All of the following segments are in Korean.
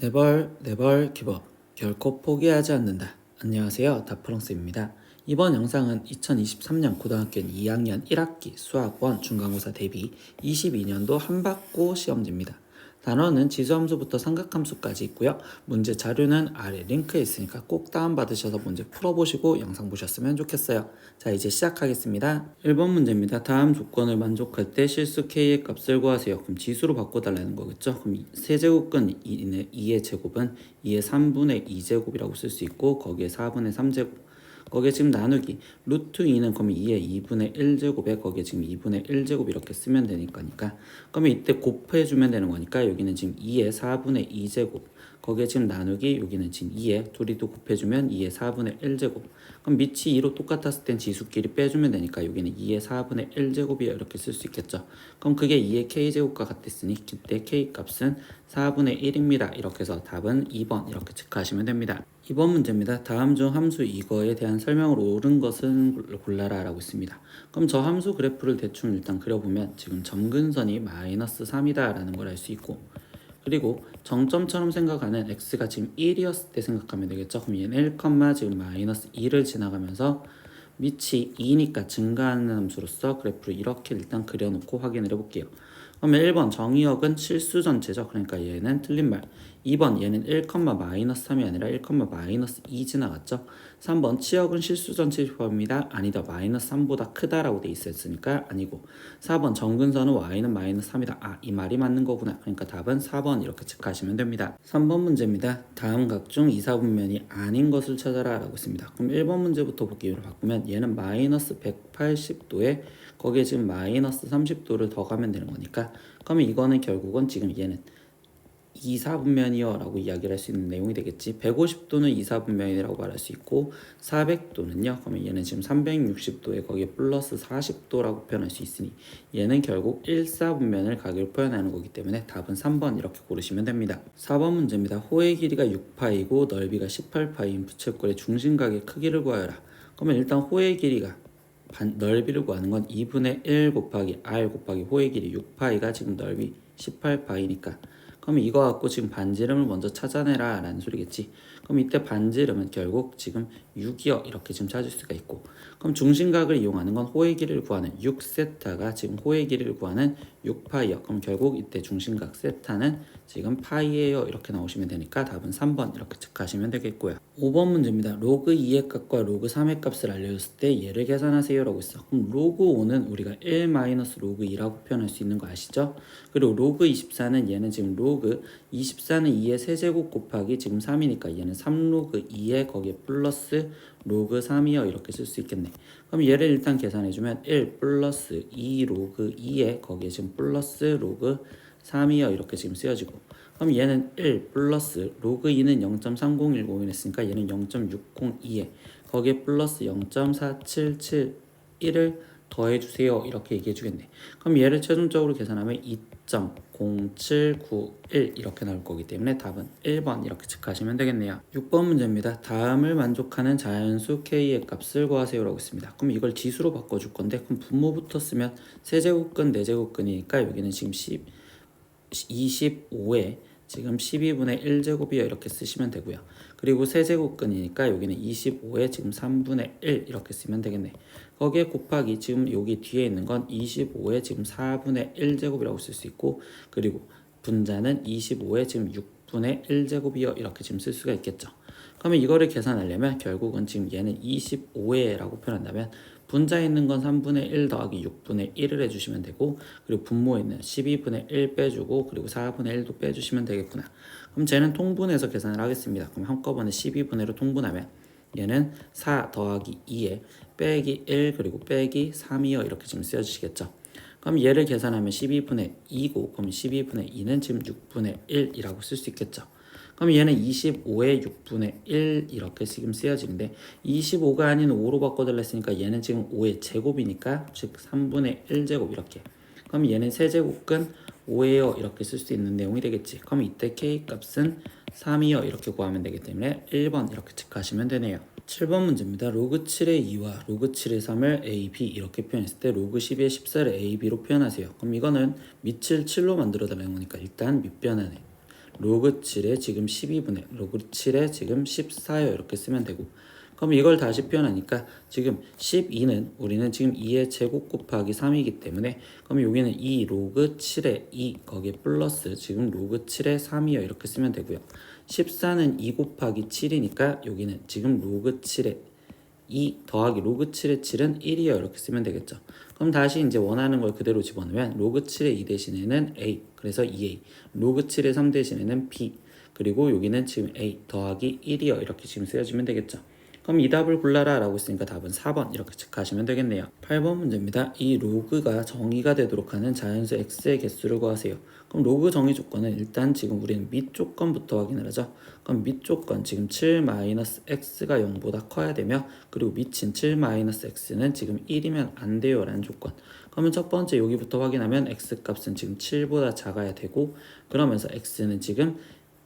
네벌 기버 결코 포기하지 않는다. 안녕하세요, 다프랑스입니다. 이번 영상은 2023년 고등학교 2학년 1학기 수학원 중간고사 대비 22년도 한박고 시험지입니다. 단원은 지수함수부터 삼각함수까지 있고요. 문제 자료는 아래 링크에 있으니까 꼭 다운받으셔서 문제 풀어보시고 영상 보셨으면 좋겠어요. 자, 이제 시작하겠습니다. 1번 문제입니다. 다음 조건을 만족할 때 실수 k의 값을 구하세요. 그럼 지수로 바꿔달라는 거겠죠. 그럼 세제곱근 2의 제곱은 2의 3분의 2제곱이라고 쓸 수 있고, 거기에 4분의 3제곱, 거기에 지금 나누기 루트 2는 그러면 2의 2분의 1제곱에 거기에 지금 2분의 1제곱 이렇게 쓰면 되니까 그러면 이때 곱해주면 되는 거니까 여기는 지금 2의 4분의 2제곱, 거기에 지금 나누기 여기는 지금 2에 둘이도 곱해주면 2의 4분의 1제곱, 그럼 밑이 2로 똑같았을 땐 지수끼리 빼주면 되니까 여기는 2의 4분의 1제곱이야 이렇게 쓸 수 있겠죠. 그럼 그게 2의 k제곱과 같았으니 그때 k값은 4분의 1입니다. 이렇게 해서 답은 2번 이렇게 체크하시면 됩니다. 2번 문제입니다. 다음 중 함수 이거에 대한 설명을 옳은 것은 골라라 라고 있습니다. 그럼 저 함수 그래프를 대충 일단 그려보면 지금 점근선이 마이너스 3이다 라는 걸 알 수 있고, 그리고 정점처럼 생각하는 x가 지금 1이었을 때 생각하면 되겠죠. 그럼 얘는 1, 지금 마이너스 2를 지나가면서 밑이 2니까 증가하는 함수로서 그래프를 이렇게 일단 그려놓고 확인을 해볼게요. 그러면 1번 정의역은 실수 전체죠. 그러니까 얘는 틀린 말. 2번 얘는 1, 마이너스 3이 아니라 1, 마이너스 2 지나갔죠. 3번 치역은 실수 전체 범위다. 아니다. 마이너스 3보다 크다라고 돼 있었으니까 아니고, 4번 정근선은 y는 마이너스 3이다. 아, 이 말이 맞는 거구나. 그러니까 답은 4번 이렇게 체크하시면 됩니다. 3번 문제입니다. 다음 각 중 이사분면이 아닌 것을 찾아라 라고 있습니다. 그럼 1번 문제부터 보기로 바꾸면 얘는 마이너스 180도에 거기에 지금 마이너스 30도를 더 가면 되는 거니까, 그러면 이거는 결국은 지금 얘는 이사분면이요 라고 이야기를 할 수 있는 내용이 되겠지. 150도는 이사분면이라고 말할 수 있고, 400도는요 그러면 얘는 지금 360도에 거기에 플러스 40도라고 표현할 수 있으니 얘는 결국 1사분면을 가격을 표현하는 거기 때문에 답은 3번 이렇게 고르시면 됩니다. 4번 문제입니다. 호의 길이가 6파이고 넓이가 18파이인 부채꼴의 중심각의 크기를 구하여라. 그러면 일단 호의 길이가 넓이를 구하는 건 2분의 1 곱하기 r 곱하기 호의 길이 6파이가 지금 넓이 18파이니까, 그럼 이거 갖고 지금 반지름을 먼저 찾아내라 라는 소리겠지. 그럼 이때 반지름은 결국 지금 6이요 이렇게 지금 찾을 수가 있고, 그럼 중심각을 이용하는 건 호의 길이를 구하는 6세타가 지금 호의 길이를 구하는 6파이요. 그럼 결국 이때 중심각 세타는 지금 파이예요 이렇게 나오시면 되니까 답은 3번 이렇게 체크하시면 되겠고요. 5번 문제입니다. 로그 2의 값과 로그 3의 값을 알려줬을 때 얘를 계산하세요 라고 있어. 그럼 로그 5는 우리가 1 마이너스 로그 2라고 표현할 수 있는 거 아시죠? 그리고 로그 24는 얘는 지금 로그 24는 2의 세제곱 곱하기 지금 3이니까 얘는 3로그 2에 거기에 플러스 로그 3이요 이렇게 쓸 수 있겠네. 그럼 얘를 일단 계산해주면 1 플러스 2 로그 2에 거기에 지금 플러스 로그 3이요 이렇게 지금 쓰여지고, 그럼 얘는 1 플러스 로그 2는 0.3010을 했으니까 얘는 0.602에 거기에 플러스 0.4771을 더해주세요 이렇게 얘기해주겠네. 그럼 얘를 최종적으로 계산하면 2.0791 이렇게 나올 거기 때문에 답은 1번 이렇게 체크하시면 되겠네요. 6번 문제입니다. 다음을 만족하는 자연수 k의 값을 구하세요 라고 있습니다. 그럼 이걸 지수로 바꿔줄 건데, 그럼 분모부터 쓰면 세제곱근 4제곱근이니까 여기는 지금 25에 지금 12분의 1제곱이요 이렇게 쓰시면 되고요. 그리고 세제곱근이니까 여기는 25에 지금 3분의 1 이렇게 쓰면 되겠네. 거기에 곱하기 지금 여기 뒤에 있는 건 25에 지금 4분의 1제곱이라고 쓸 수 있고, 그리고 분자는 25에 지금 6분의 1제곱이요 이렇게 지금 쓸 수가 있겠죠. 그러면 이거를 계산하려면 결국은 지금 얘는 25회라고 표현한다면 분자에 있는 건 3분의 1 더하기 6분의 1을 해주시면 되고, 그리고 분모에 있는 12분의 1 빼주고 그리고 4분의 1도 빼주시면 되겠구나. 그럼 쟤는 통분해서 계산을 하겠습니다. 그럼 한꺼번에 12분의 1로 통분하면 얘는 4 더하기 2에 빼기 1 그리고 빼기 3이요 이렇게 지금 쓰여주시겠죠. 그럼 얘를 계산하면 12분의 2고, 그럼 12분의 2는 지금 6분의 1이라고 쓸 수 있겠죠. 그럼 얘는 25에 6분의 1 이렇게 지금 쓰여지는데 25가 아닌 5로 바꿔달라 했으니까 얘는 지금 5의 제곱이니까 즉 3분의 1제곱 이렇게. 그럼 얘는 세제곱근 5예요 이렇게 쓸 수 있는 내용이 되겠지. 그럼 이때 k 값은 3이요 이렇게 구하면 되기 때문에 1번 이렇게 체크하시면 되네요. 7번 문제입니다. 로그 7의 2와 로그 7의 3을 a, b 이렇게 표현했을 때 로그 12의 14를 a, b로 표현하세요. 그럼 이거는 밑을 7로 만들어 달라는 거니까 일단 밑변환에 로그 7에 지금 12분의 로그 7에 지금 14요 이렇게 쓰면 되고, 그럼 이걸 다시 표현하니까 지금 12는 우리는 지금 2의 제곱 곱하기 3이기 때문에, 그럼 여기는 2 로그 7에 2 거기에 플러스 지금 로그 7에 3이요 이렇게 쓰면 되고요. 14는 2 곱하기 7이니까 여기는 지금 로그 7에 2 더하기 로그 7의 7은 1이요 이렇게 쓰면 되겠죠. 그럼 다시 이제 원하는 걸 그대로 집어넣으면 로그 7의 2 대신에는 a, 그래서 2a, 로그 7의 3 대신에는 b, 그리고 여기는 지금 a 더하기 1이요 이렇게 지금 쓰여주면 되겠죠. 그럼 이 답을 골라라 라고 했으니까 답은 4번 이렇게 체크하시면 되겠네요. 8번 문제입니다. 이 로그가 정의가 되도록 하는 자연수 x의 개수를 구하세요. 그럼 로그 정의 조건은 일단 지금 우리는 밑 조건부터 확인을 하죠. 그럼 밑 조건 지금 7-x가 0보다 커야 되며, 그리고 밑인 7-x는 지금 1이면 안 돼요 라는 조건. 그러면 첫 번째 여기부터 확인하면 x 값은 지금 7보다 작아야 되고, 그러면서 x는 지금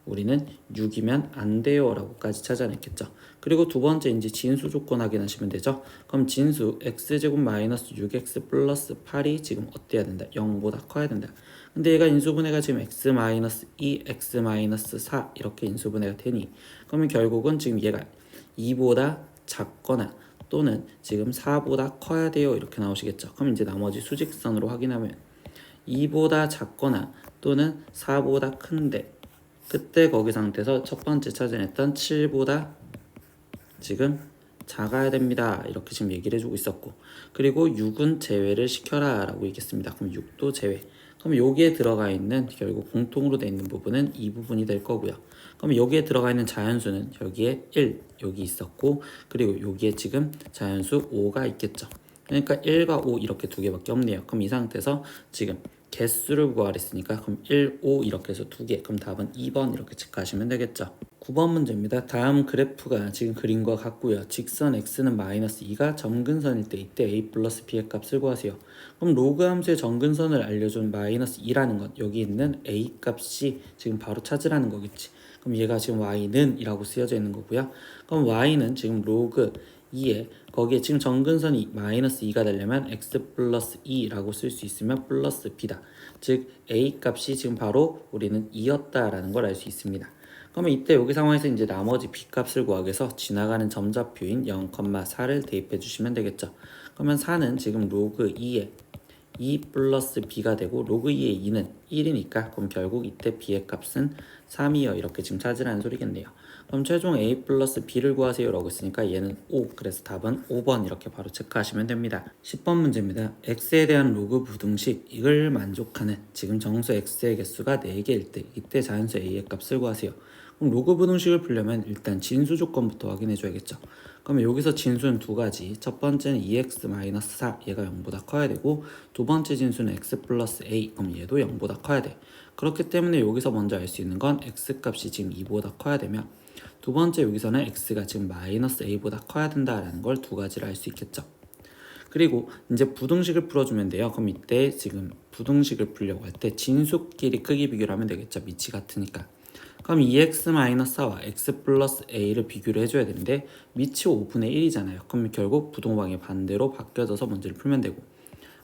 우리는 6이면 안 돼요 라고까지 찾아냈겠죠. 그리고 두 번째 이제 진수 조건 확인하시면 되죠. 그럼 진수 x제곱 마이너스 6x 플러스 8이 지금 어때야 된다? 0보다 커야 된다. 근데 얘가 인수분해가 지금 x 마이너스 2, x 마이너스 4 이렇게 인수분해가 되니, 그러면 결국은 지금 얘가 2보다 작거나 또는 지금 4보다 커야 돼요 이렇게 나오시겠죠. 그럼 이제 나머지 수직선으로 확인하면 2보다 작거나 또는 4보다 큰데, 그때 거기 상태에서 첫 번째 찾아냈던 7보다 지금 작아야 됩니다 이렇게 지금 얘기를 해주고 있었고, 그리고 6은 제외를 시켜라 라고 얘기했습니다. 그럼 6도 제외. 그럼 여기에 들어가 있는 결국 공통으로 되어 있는 부분은 이 부분이 될 거고요. 그럼 여기에 들어가 있는 자연수는 여기에 1 여기 있었고, 그리고 여기에 지금 자연수 5가 있겠죠. 그러니까 1과 5 이렇게 두 개밖에 없네요. 그럼 이 상태에서 지금 개수를 구하랬으니까 그럼 1, 5 이렇게 해서 두 개. 그럼 답은 2번 이렇게 체크하시면 되겠죠. 9번 문제입니다. 다음 그래프가 지금 그림과 같고요. 직선 x는 마이너스 2가 점근선일 때 이때 a 플러스 b의 값을 구하세요. 그럼 로그 함수의 점근선을 알려준 마이너스 2라는 건 여기 있는 a 값이 지금 바로 찾으라는 거겠지. 그럼 얘가 지금 y는 이라고 쓰여져 있는 거고요. 그럼 y는 지금 로그 2에 거기에 지금 점근선이 마이너스 2가 되려면 x 플러스 2라고 쓸 수 있으면 플러스 b다. 즉 a 값이 지금 바로 우리는 2였다라는 걸 알 수 있습니다. 그러면 이때 여기 상황에서 이제 나머지 b 값을 구하기 위해서 지나가는 점좌표인 0,4를 대입해 주시면 되겠죠. 그러면 4는 지금 로그 2에 2 플러스 b가 되고, 로그 2의 2는 1이니까 그럼 결국 이때 b의 값은 3이요 이렇게 지금 찾으라는 소리겠네요. 그럼 최종 a 플러스 b를 구하세요 라고 했으니까 얘는 5, 그래서 답은 5번 이렇게 바로 체크하시면 됩니다. 10번 문제입니다. x에 대한 로그 부등식 이걸 만족하는 지금 정수 x의 개수가 4개일 때 이때 자연수 a의 값을 구하세요. 그럼 로그 부등식을 풀려면 일단 진수 조건부터 확인해 줘야겠죠. 그러면 여기서 진수는 두 가지. 첫 번째는 2x-4 얘가 0보다 커야 되고, 두 번째 진수는 x 플러스 a, 그럼 얘도 0보다 커야 돼. 그렇기 때문에 여기서 먼저 알 수 있는 건 x 값이 지금 2보다 커야 되며, 두 번째 여기서는 x가 지금 마이너스 a보다 커야 된다라는 걸 두 가지를 알 수 있겠죠. 그리고 이제 부등식을 풀어주면 돼요. 그럼 이때 지금 부등식을 풀려고 할 때 진수끼리 크기 비교를 하면 되겠죠. 밑이 같으니까. 그럼 2x-4와 x 플러스 a를 비교를 해줘야 되는데 밑이 5분의 1이잖아요. 그럼 결국 부동방이 반대로 바뀌어져서 문제를 풀면 되고,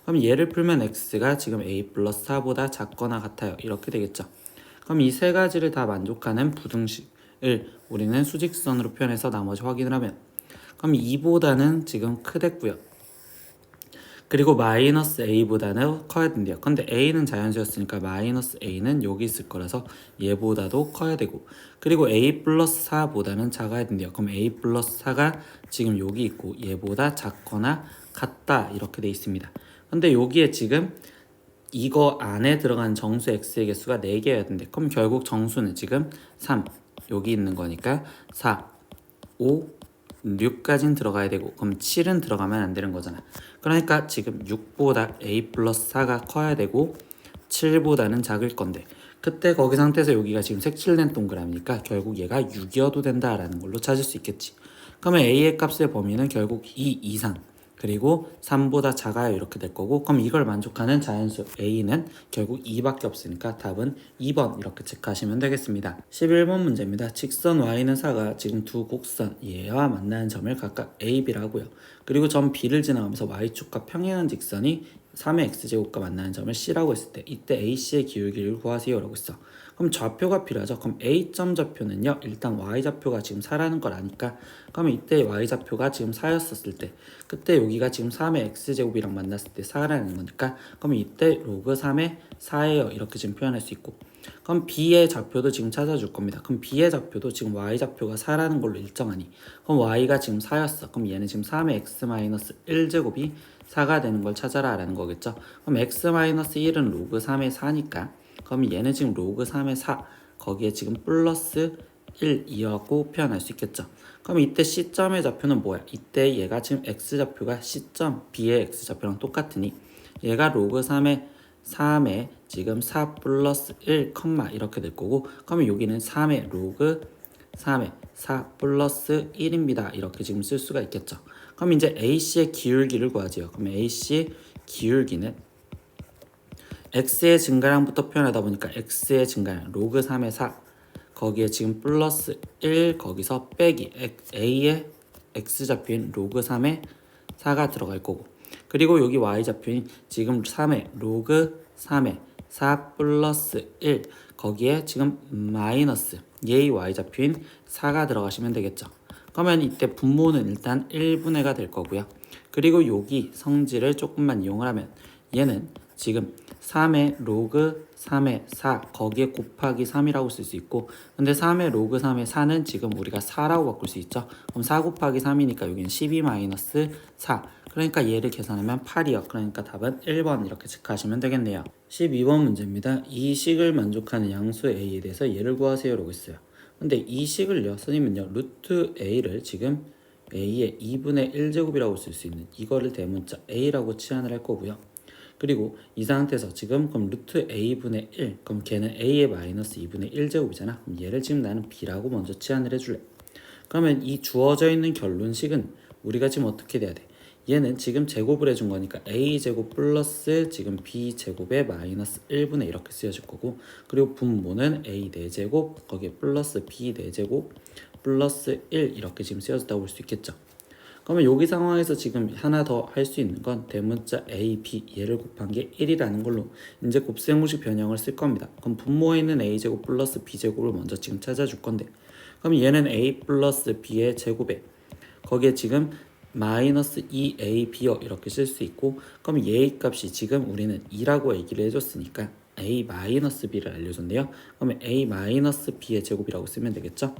그럼 얘를 풀면 x가 지금 a 플러스 4보다 작거나 같아요 이렇게 되겠죠. 그럼 이 세 가지를 다 만족하는 부등식을 우리는 수직선으로 표현해서 나머지 확인을 하면, 그럼 2보다는 지금 크댔고요. 그리고 마이너스 a보다는 커야 된대요. 근데 a는 자연수였으니까 마이너스 a는 여기 있을 거라서 얘보다도 커야 되고, 그리고 a 플러스 4보다는 작아야 된대요. 그럼 a 플러스 4가 지금 여기 있고 얘보다 작거나 같다 이렇게 돼 있습니다. 근데 여기에 지금 이거 안에 들어간 정수 x의 개수가 4개여야 된대. 그럼 결국 정수는 지금 3 여기 있는 거니까 4, 5, 6까지는 들어가야 되고, 그럼 7은 들어가면 안 되는 거잖아. 그러니까 지금 6보다 a 플러스 4가 커야 되고 7보다는 작을 건데, 그때 거기 상태에서 여기가 지금 색칠된 동그라미니까 결국 얘가 6이어도 된다라는 걸로 찾을 수 있겠지. 그러면 a의 값의 범위는 결국 2 이상 그리고 3보다 작아요 이렇게 될 거고, 그럼 이걸 만족하는 자연수 a는 결국 2밖에 없으니까 답은 2번 이렇게 체크하시면 되겠습니다. 11번 문제입니다. 직선 y는 4가 지금 두 곡선 얘와 만나는 점을 각각 a, b라고요. 그리고 점 b를 지나가면서 y축과 평행한 직선이 3의 x제곱과 만나는 점을 C라고 했을 때 이때 AC의 기울기를 구하세요 라고 했어. 그럼 좌표가 필요하죠. 그럼 A점 좌표는요, 일단 Y좌표가 지금 4라는 걸 아니까, 그러면 이때 Y좌표가 지금 4였었을 때, 그때 여기가 지금 3의 x제곱이랑 만났을 때 4라는 거니까, 그럼 이때 로그 3의 4예요 이렇게 지금 표현할 수 있고, 그럼 B의 좌표도 지금 찾아줄 겁니다. 그럼 B의 좌표도 지금 Y좌표가 4라는 걸로 일정하니, 그럼 Y가 지금 4였어. 그럼 얘는 지금 3의 x-1제곱이 4가 되는 걸 찾아라 라는 거겠죠. 그럼 x-1은 로그 3의 4니까, 그럼 얘는 지금 로그 3의 4, 거기에 지금 플러스 1이라고 표현할 수 있겠죠. 그럼 이때 C점의 좌표는 뭐야? 이때 얘가 지금 X좌표가 C점 B의 X좌표랑 똑같으니 얘가 로그 3의 지금 4 플러스 1, 이렇게 될 거고, 그러면 여기는 3의 로그 3의 4 플러스 1입니다. 이렇게 지금 쓸 수가 있겠죠. 그럼 이제 AC의 기울기를 구하지요. 그러면 AC의 기울기는 x의 증가량부터 표현하다 보니까 x의 증가량 로그 3의 4, 거기에 지금 플러스 1, 거기서 빼기 a의 x좌표인 로그 3의 4가 들어갈 거고, 그리고 여기 y좌표인 지금 3의 로그 3의 4 플러스 1, 거기에 지금 마이너스 얘의 y좌표인 4가 들어가시면 되겠죠. 그러면 이때 분모는 일단 1분의가 될 거고요. 그리고 여기 성질을 조금만 이용을 하면 얘는 지금 3의 로그 3의 4 거기에 곱하기 3이라고 쓸 수 있고, 근데 3의 로그 3의 4는 지금 우리가 4라고 바꿀 수 있죠. 그럼 4 곱하기 3이니까 여기는 12 마이너스 4, 그러니까 얘를 계산하면 8이요. 그러니까 답은 1번 이렇게 체크하시면 되겠네요. 12번 문제입니다. 이 식을 만족하는 양수 A에 대해서 얘를 구하세요 라고 했어요. 근데 이 식을요, 선생님은요 루트 A를 지금 A의 2분의 1제곱이라고 쓸 수 있는 이거를 대문자 A라고 치환을 할 거고요. 그리고 이 상태에서 지금 그럼 루트 A분의 1, 그럼 걔는 A의 마이너스 2분의 1제곱이잖아. 그럼 얘를 지금 나는 B라고 먼저 치환을 해줄래. 그러면 이 주어져 있는 결론식은 우리가 지금 어떻게 돼야 돼? 얘는 지금 제곱을 해준 거니까 A제곱 플러스 지금 B제곱의 마이너스 1분의 이렇게 쓰여질 거고, 그리고 분모는 A 4제곱 거기에 플러스 B 4제곱 플러스 1 이렇게 지금 쓰여졌다고 볼 수 있겠죠. 그러면 여기 상황에서 지금 하나 더 할 수 있는 건 대문자 A, B 얘를 곱한 게 1이라는 걸로 이제 곱셈공식 변형을 쓸 겁니다. 그럼 분모에 있는 A제곱 플러스 B제곱을 먼저 지금 찾아줄 건데, 그럼 얘는 A 플러스 B의 제곱에 거기에 지금 마이너스 2AB요 이렇게 쓸 수 있고, 그럼 얘의 값이 지금 우리는 2라고 얘기를 해줬으니까 A 마이너스 B를 알려줬네요. 그러면 A 마이너스 B의 제곱이라고 쓰면 되겠죠.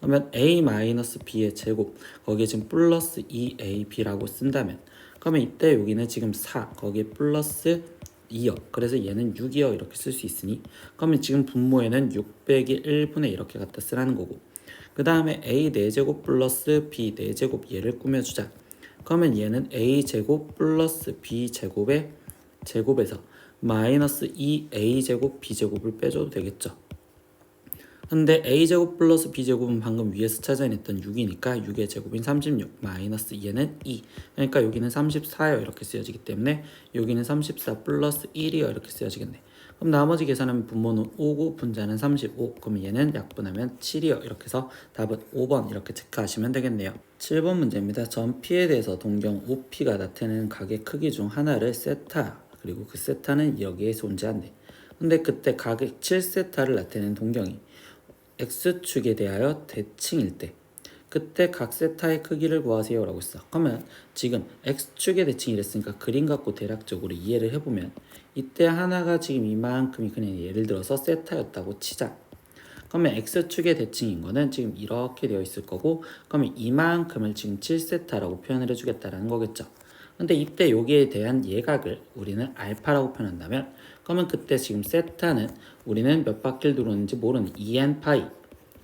그러면 A-B의 제곱 거기에 지금 플러스 2AB라고 쓴다면, 그러면 이때 여기는 지금 4 거기에 플러스 2요. 그래서 얘는 6이요 이렇게 쓸 수 있으니, 그러면 지금 분모에는 6 빼기 1분의 이렇게 갖다 쓰라는 거고, 그 다음에 A 4제곱 플러스 B 4제곱 얘를 꾸며주자. 그러면 얘는 A제곱 플러스 B제곱의 제곱에서 마이너스 2A제곱 B제곱을 빼줘도 되겠죠. 근데 A제곱 플러스 B제곱은 방금 위에서 찾아냈던 6이니까 6의 제곱인 36 마이너스 얘는 2, 그러니까 여기는 34요 이렇게 쓰여지기 때문에 여기는 34 플러스 1이요 이렇게 쓰여지겠네. 그럼 나머지 계산하면 분모는 5고 분자는 35, 그럼 얘는 약분하면 7이요 이렇게 해서 답은 5번 이렇게 체크하시면 되겠네요. 7번 문제입니다. 전 P에 대해서 동경 OP가 나타내는 각의 크기 중 하나를 세타, 그리고 그 세타는 여기에 존재한대. 근데 그때 각의 7세타를 나타내는 동경이 X축에 대하여 대칭일 때 그때 각 세타의 크기를 구하세요 라고 했어. 그러면 지금 X축의 대칭이랬으니까 그림 갖고 대략적으로 이해를 해보면 이때 하나가 지금 이만큼이 그냥 예를 들어서 세타였다고 치자. 그러면 X축의 대칭인 거는 지금 이렇게 되어 있을 거고, 그러면 이만큼을 지금 7세타라고 표현을 해주겠다라는 거겠죠. 근데 이때 여기에 대한 예각을 우리는 알파라고 표현한다면, 그러면 그때 지금 세타는 우리는 몇 바퀴를 도는지 모르는 2n 파이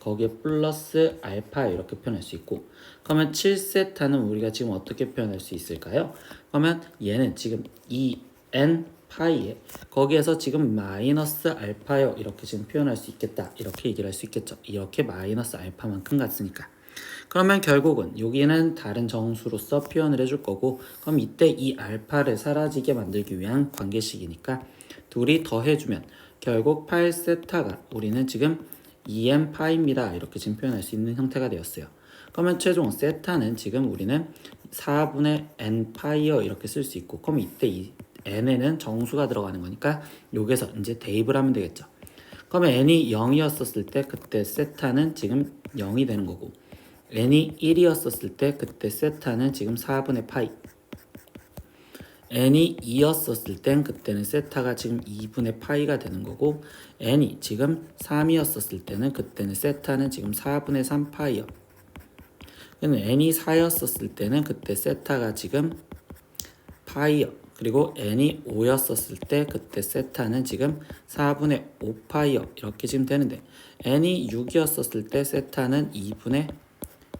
거기에 플러스 알파 이렇게 표현할 수 있고, 그러면 7세타는 우리가 지금 어떻게 표현할 수 있을까요? 그러면 얘는 지금 2n 파이에 거기에서 지금 마이너스 알파요 이렇게 지금 표현할 수 있겠다 이렇게 얘기를 할 수 있겠죠. 이렇게 마이너스 알파만큼 같으니까. 그러면 결국은 여기는 다른 정수로서 표현을 해줄 거고, 그럼 이때 이 알파를 사라지게 만들기 위한 관계식이니까 둘이 더해주면 결국 8세타가 우리는 지금 2n 파입니다 이렇게 지금 표현할 수 있는 형태가 되었어요. 그러면 최종 세타는 지금 우리는 4분의 n 파이어 이렇게 쓸 수 있고, 그럼 이때 이 n에는 정수가 들어가는 거니까 여기서 이제 대입을 하면 되겠죠. 그러면 n이 0이었었을 때 그때 세타는 지금 0이 되는 거고, n이 1이었었을 때 그때 세타는 지금 4분의 파이, n이 2였었을 땐 그때는 세타가 지금 2분의 파이가 되는 거고, n이 지금 3이었었을 때는 그때는 세타는 지금 4분의 3파이요. n이 4였었을 때는 그때 세타가 지금 파이요. 그리고 n이 5였었을 때 그때 세타는 지금 4분의 5파이요. 이렇게 지금 되는데, n이 6이었었을 때 세타는 2분의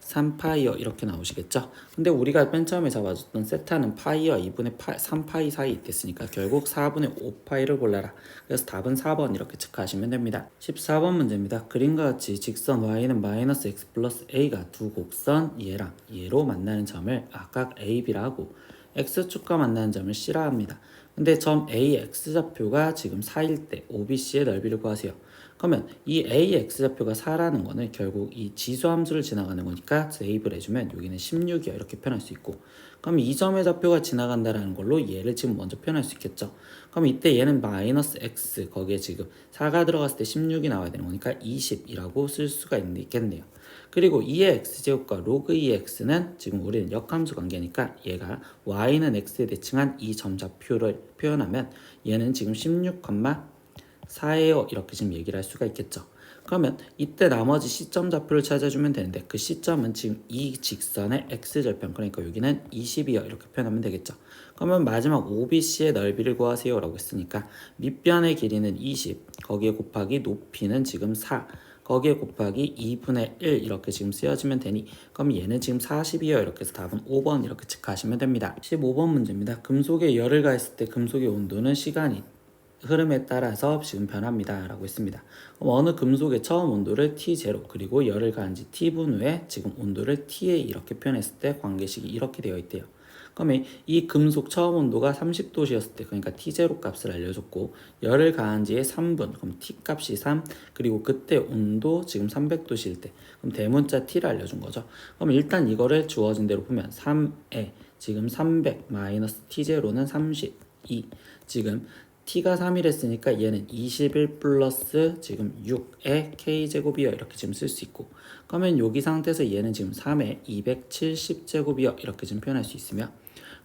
3파이어 이렇게 나오시겠죠. 근데 우리가 맨 처음에 잡아줬던 세타는 파이와 2분의 3파이 사이에 있댔으니까 결국 4분의 5파이를 골라라. 그래서 답은 4번 이렇게 체크하시면 됩니다. 14번 문제입니다. 그림과 같이 직선 y는 마이너스 x 플러스 a가 두 곡선 얘랑 얘로 만나는 점을 각각 a, b라 하고 x축과 만나는 점을 c라 합니다. 근데 점 a, x좌표가 지금 4일 때 OBC의 넓이를 구하세요. 그러면 이 a, x좌표가 4라는 거는 결국 이 지수함수를 지나가는 거니까 대입을 해주면 여기는 16이야 이렇게 표현할 수 있고, 그럼 이 점의 좌표가 지나간다라는 걸로 얘를 지금 먼저 표현할 수 있겠죠. 그럼 이때 얘는 마이너스 x, 거기에 지금 4가 들어갔을 때 16이 나와야 되는 거니까 20이라고 쓸 수가 있겠네요. 그리고 2의 x제곱과 로그 2의 x는 지금 우리는 역함수 관계니까 얘가 y는 x에 대칭한 이 점 좌표를 표현하면 얘는 지금 16,4예요 이렇게 지금 얘기를 할 수가 있겠죠. 그러면 이때 나머지 시점 좌표를 찾아주면 되는데 그 시점은 지금 이 직선의 x절편, 그러니까 여기는 20이요 이렇게 표현하면 되겠죠. 그러면 마지막 OBC의 넓이를 구하세요 라고 했으니까 밑변의 길이는 20, 거기에 곱하기 높이는 지금 4, 거기에 곱하기 2분의 1 이렇게 지금 쓰여지면 되니, 그럼 얘는 지금 40이요 이렇게 해서 답은 5번 이렇게 체크하시면 됩니다. 15번 문제입니다. 금속에 열을 가했을 때 금속의 온도는 시간이 흐름에 따라서 지금 변합니다 라고 했습니다. 그럼 어느 금속의 처음 온도를 T0 그리고 열을 가한 지 T분 후에 지금 온도를 TA 이렇게 표현했을 때 관계식이 이렇게 되어 있대요. 그러면 이 금속 처음 온도가 30도씨였을 때, 그러니까 T0 값을 알려줬고 열을 가한 지의 3분, 그럼 T 값이 3, 그리고 그때 온도 지금 300도씨일 때, 그럼 대문자 T를 알려준 거죠. 그럼 일단 이거를 주어진 대로 보면 3에 지금 300 마이너스 T0는 32, 지금 t가 3이랬으니까 얘는 21 플러스 지금 6의 k제곱이요 이렇게 지금 쓸 수 있고, 그러면 여기 상태에서 얘는 지금 3에 270제곱이요 이렇게 지금 표현할 수 있으며,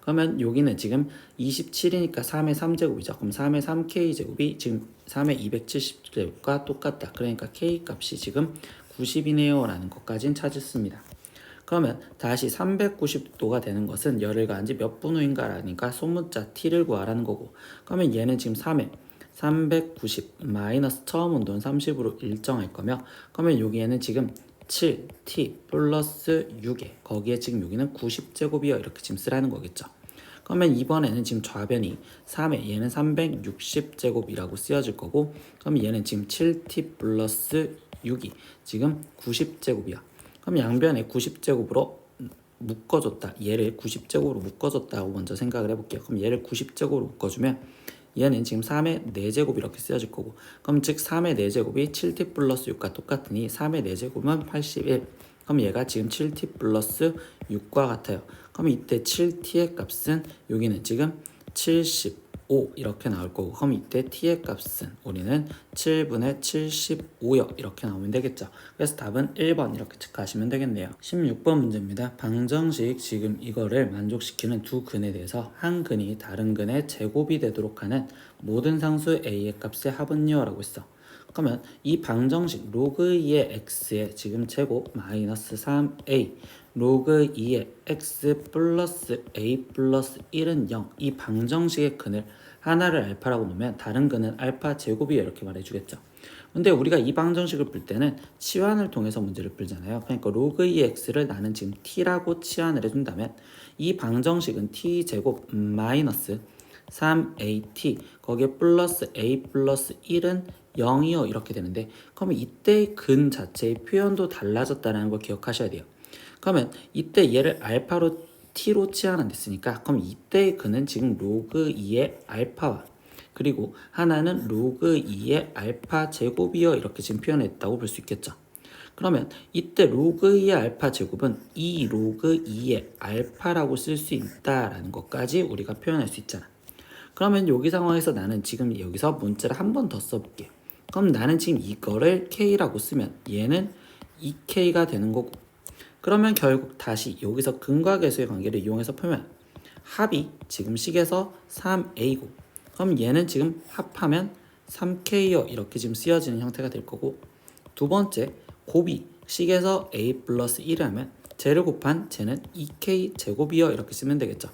그러면 여기는 지금 27이니까 3의 3제곱이죠. 그럼 3의 3k제곱이 지금 3의 270제곱과 똑같다. 그러니까 k 값이 지금 90이네요 라는 것까지는 찾았습니다. 그러면 다시 390도가 되는 것은 열을 가한 지 몇 분 후인가 라니까 소문자 t를 구하라는 거고, 그러면 얘는 지금 3에 390 마이너스 처음 온도는 30으로 일정할 거며, 그러면 여기에는 지금 7t 플러스 6에 거기에 지금 여기는 90제곱이요 이렇게 지금 쓰라는 거겠죠. 그러면 이번에는 지금 좌변이 3에 얘는 360제곱이라고 쓰여질 거고, 그럼 얘는 지금 7t 플러스 6이 지금 90제곱이야. 그럼 양변에 90제곱으로 묶어줬다. 얘를 90제곱으로 묶어줬다고 먼저 생각을 해볼게요. 그럼 얘를 90제곱으로 묶어주면 얘는 지금 3의 4제곱 이렇게 쓰여질 거고, 그럼 즉 3의 4제곱이 7t 플러스 6과 똑같으니 3의 4제곱은 81. 그럼 얘가 지금 7t 플러스 6과 같아요. 그럼 이때 7t의 값은 여기는 지금 75 이렇게 나올 거고, 그럼 이때 t의 값은 우리는 7분의 75요 이렇게 나오면 되겠죠. 그래서 답은 1번 이렇게 체크하시면 되겠네요. 16번 문제입니다. 방정식 지금 이거를 만족시키는 두 근에 대해서 한 근이 다른 근의 제곱이 되도록 하는 모든 상수 a의 값의 합은요 라고 했어. 그러면 이 방정식 로그 2의 x의 지금 제곱 마이너스 3a 로그 2의 x 플러스 a 플러스 1은 0, 이 방정식의 근을 하나를 알파라고 놓으면 다른 근은 알파 제곱이에요 이렇게 말해주겠죠. 근데 우리가 이 방정식을 풀 때는 치환을 통해서 문제를 풀잖아요. 그러니까 로그 2의 x를 나는 지금 t라고 치환을 해준다면 이 방정식은 t 제곱 마이너스 3at 거기에 플러스 a 플러스 1은 0이요 이렇게 되는데, 그러면 이때의 근 자체의 표현도 달라졌다는 걸 기억하셔야 돼요. 그러면 이때 얘를 알파로 t로 치환은 됐으니까, 그럼 이때의 근은 지금 로그 2의 알파와 그리고 하나는 로그 2의 알파 제곱이요 이렇게 지금 표현했다고 볼 수 있겠죠. 그러면 이때 로그 2의 알파 제곱은 이 로그 2의 알파라고 쓸 수 있다라는 것까지 우리가 표현할 수 있잖아. 그러면 여기 상황에서 나는 지금 여기서 문자를 한 번 더 써볼게요. 그럼 나는 지금 이거를 K라고 쓰면 얘는 2K가 되는 거고, 그러면 결국 다시 여기서 근과 계수의 관계를 이용해서 풀면 합이 지금 식에서 3A고, 그럼 얘는 지금 합하면 3K여 이렇게 지금 쓰여지는 형태가 될 거고, 두 번째 곱이 식에서 A 플러스 1을 하면 쟤를 곱한 쟤는 2K 제곱이여 이렇게 쓰면 되겠죠.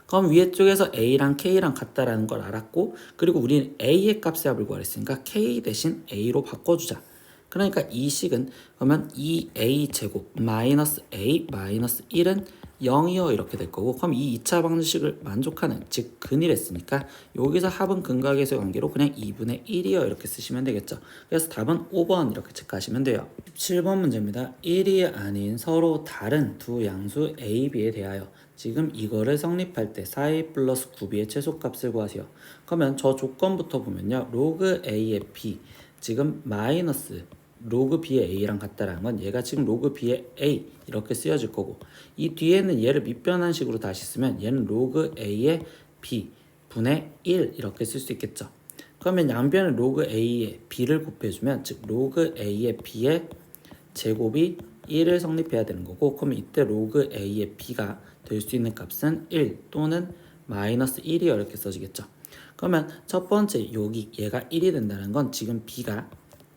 그럼 위에 쪽에서 A랑 K랑 같다라는 걸 알았고, 그리고 우리는 A의 값의 합을 구하랬으니까 K 대신 A로 바꿔주자. 그러니까 이 식은 그러면 2A 제곱 마이너스 A 마이너스 1은 0이요 이렇게 될 거고, 그럼 이 2차 방정식을 만족하는, 즉 근이랬으니까 여기서 합은 근과 계수의 관계로 그냥 2분의 1이요 이렇게 쓰시면 되겠죠. 그래서 답은 5번 이렇게 체크하시면 돼요. 7번 문제입니다. 1이 아닌 서로 다른 두 양수 A, B에 대하여 지금 이거를 성립할 때 4A 플러스 9B의 최소값을 구하세요. 그러면 저 조건부터 보면요, 로그 A의 B 지금 마이너스 로그 B의 A랑 같다라는 건 얘가 지금 로그 B의 A 이렇게 쓰여질 거고, 이 뒤에는 얘를 밑변한 식으로 다시 쓰면 얘는 로그 A의 B 분의 1 이렇게 쓸 수 있겠죠. 그러면 양변을 로그 A의 B를 곱해주면, 즉 로그 A의 B의 제곱이 1을 성립해야 되는 거고, 그러면 이때 로그 A의 B가 될 수 있는 값은 1 또는 마이너스 1이 이렇게 써지겠죠. 그러면 첫 번째 여기 얘가 1이 된다는 건 지금 B가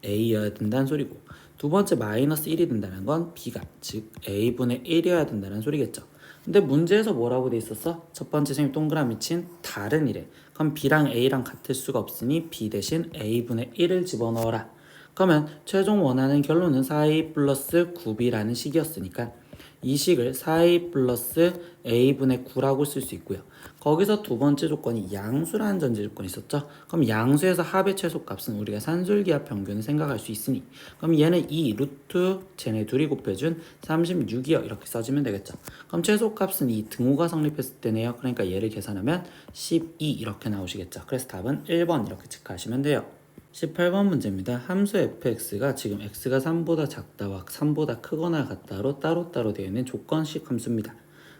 A여야 된다는 소리고, 두 번째 마이너스 1이 된다는 건 B가 즉 A분의 1이어야 된다는 소리겠죠. 근데 문제에서 뭐라고 돼 있었어? 첫 번째 선생님 동그라미 친 다른 이래. 그럼 B랑 A랑 같을 수가 없으니 B 대신 A분의 1을 집어넣어라. 그러면 최종 원하는 결론은 4A 플러스 9B라는 식이었으니까 이 식을 4A 플러스 A분의 9라고 쓸 수 있고요. 거기서 두 번째 조건이 양수라는 전제 조건이 있었죠. 그럼 양수에서 합의 최소값은 우리가 산술기하 평균을 생각할 수 있으니, 그럼 얘는 2 루트 쟤네 둘이 곱해준 36이요 이렇게 써주면 되겠죠. 그럼 최소값은 이 등호가 성립했을 때네요. 그러니까 얘를 계산하면 12 이렇게 나오시겠죠. 그래서 답은 1번 이렇게 체크하시면 돼요. 18번 문제입니다. 함수 fx가 지금 x가 3보다 작다와 3보다 크거나 같다로 따로따로 되어 있는 조건식 함수입니다.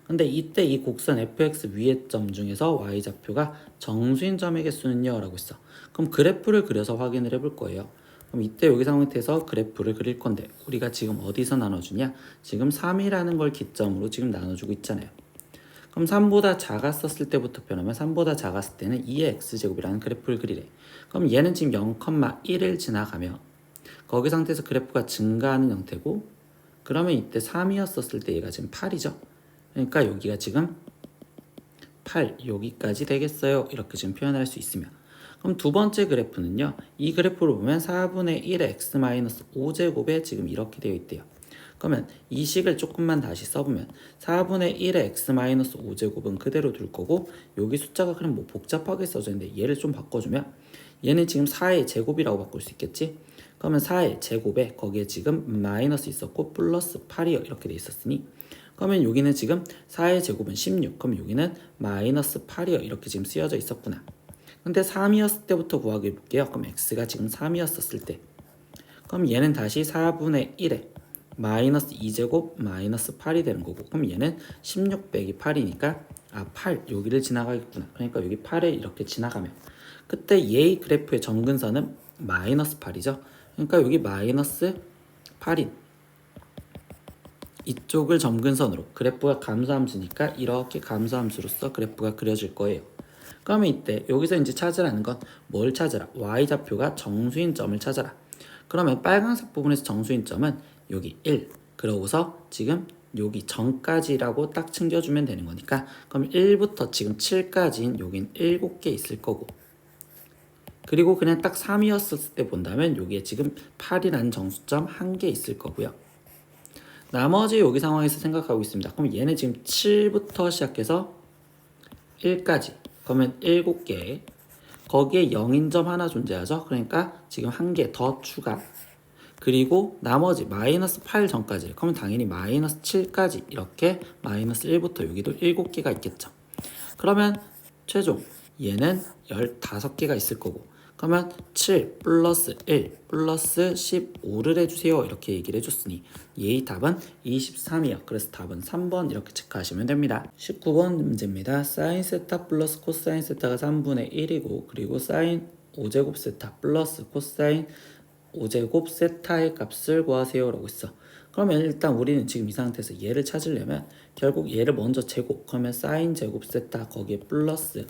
근데 이때 이 곡선 fx 위의 점 중에서 y좌표가 정수인 점의 개수는요 라고 했어. 그럼 그래프를 그려서 확인을 해볼 거예요. 그럼 이때 여기 상태에서 그래프를 그릴 건데 우리가 지금 어디서 나눠주냐? 지금 3이라는 걸 기점으로 지금 나눠주고 있잖아요. 그럼 3보다 작았었을 때부터 변하면 3보다 작았을 때는 2의 x제곱이라는 그래프를 그리래. 그럼 얘는 지금 0,1을 지나가며 거기 상태에서 그래프가 증가하는 형태고, 그러면 이때 3이었었을 때 얘가 지금 8이죠. 그러니까 여기가 지금 8 여기까지 되겠어요 이렇게 지금 표현할 수 있으며, 그럼 두 번째 그래프는요, 이 그래프를 보면 4분의 1의 x-5제곱에 지금 이렇게 되어 있대요. 그러면 이 식을 조금만 다시 써보면 4분의 1의 x-5제곱은 그대로 둘 거고, 여기 숫자가 그럼 뭐 복잡하게 써져 있는데 얘를 좀 바꿔주면 얘는 지금 4의 제곱이라고 바꿀 수 있겠지. 그러면 4의 제곱에 거기에 지금 마이너스 있었고 플러스 8이요 이렇게 돼 있었으니, 그러면 여기는 지금 4의 제곱은 16, 그럼 여기는 마이너스 8이요 이렇게 지금 쓰여져 있었구나. 근데 3이었을 때부터 구하기 해볼게요. 그럼 x가 지금 3이었을 때, 그럼 얘는 다시 4분의 1에 마이너스 2제곱 마이너스 8이 되는 거고, 그럼 얘는 16 빼기 8이니까 8 여기를 지나가겠구나. 그러니까 여기 8에 이렇게 지나가면 그때 얘의 그래프의 점근선은 마이너스 8이죠. 그러니까 여기 마이너스 8인 이쪽을 점근선으로, 그래프가 감소함수니까 이렇게 감소함수로서 그래프가 그려질 거예요. 그러면 이때 여기서 이제 찾으라는 건 뭘 찾으라? y좌표가 정수인 점을 찾아라. 그러면 빨간색 부분에서 정수인 점은 여기 1, 그러고서 지금 여기 전까지라고 딱 챙겨주면 되는 거니까, 그럼 1부터 지금 7까지인 여긴 7개 있을 거고, 그리고 그냥 딱 3이었을 때 본다면 여기에 지금 8이라는 정수점 1개 있을 거고요. 나머지 여기 상황에서 생각하고 있습니다. 그럼 얘는 지금 7부터 시작해서 1까지, 그러면 7개, 거기에 0인 점 하나 존재하죠. 그러니까 지금 1개 더 추가, 그리고 나머지 마이너스 8 전까지, 그러면 당연히 마이너스 7까지 이렇게 마이너스 1부터 여기도 7개가 있겠죠. 그러면 최종 얘는 15개가 있을 거고, 그러면 7 플러스 1 플러스 15를 해주세요. 이렇게 얘기를 해줬으니 얘의 답은 23이요. 그래서 답은 3번 이렇게 체크하시면 됩니다. 19번 문제입니다. 사인 세타 플러스 코사인 세타가 3분의 1이고 그리고 사인 5제곱 세타 플러스 코사인 5제곱 세타의 값을 구하세요 라고 있어. 그러면 일단 우리는 지금 이 상태에서 얘를 찾으려면 결국 얘를 먼저 제곱, 그러면 사인 제곱 세타 거기에 플러스